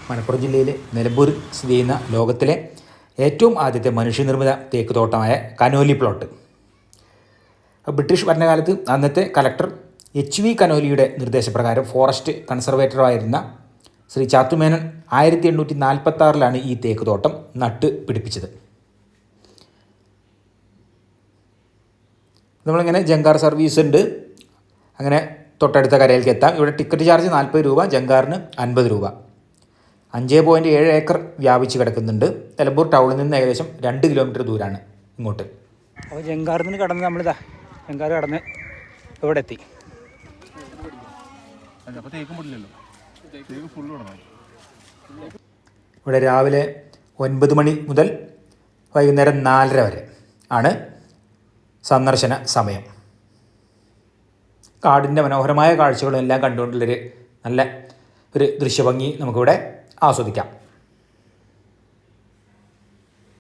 മലപ്പുറം ജില്ലയിലെ നിലമ്പൂർ സ്ഥിതി ചെയ്യുന്ന ലോകത്തിലെ ഏറ്റവും ആദ്യത്തെ മനുഷ്യനിർമ്മിത തേക്ക് തോട്ടമായ കനോലി പ്ലോട്ട്. ബ്രിട്ടീഷ് ഭരണകാലത്ത് അന്നത്തെ കലക്ടർ HV കനോലിയുടെ നിർദ്ദേശപ്രകാരം ഫോറസ്റ്റ് കൺസർവേറ്ററായിരുന്ന ശ്രീ ചാത്തുമേനോൻ 1846 ഈ തേക്ക് തോട്ടം നട്ട് പിടിപ്പിച്ചത്. നമ്മളിങ്ങനെ ജങ്കാർ സർവീസ് ഉണ്ട്, അങ്ങനെ തൊട്ടടുത്ത കരയിലേക്ക് എത്താം. ഇവിടെ ടിക്കറ്റ് ചാർജ് 40 രൂപ, ജങ്കാറിന് 50 രൂപ. 5.7 ഏക്കർ വ്യാപിച്ച് കിടക്കുന്നുണ്ട്. നിലമ്പൂർ ടൗണിൽ നിന്ന് ഏകദേശം 2 കിലോമീറ്റർ ദൂരമാണ് ഇങ്ങോട്ട്. അപ്പോൾ ജങ്കാറിൽ നിന്ന് കടന്ന് നമ്മളിതാ ജങ്കാർ കടന്ന് ഇവിടെ എത്തി. ഇവിടെ രാവിലെ 9 മണി മുതൽ വൈകുന്നേരം 4:30 വരെ ആണ് സന്ദർശന സമയം. കാടിൻ്റെ മനോഹരമായ കാഴ്ചകളും എല്ലാം കണ്ടുകൊണ്ടുള്ളൊരു നല്ല ഒരു ദൃശ്യഭംഗി നമുക്കിവിടെ ആസ്വദിക്കാം.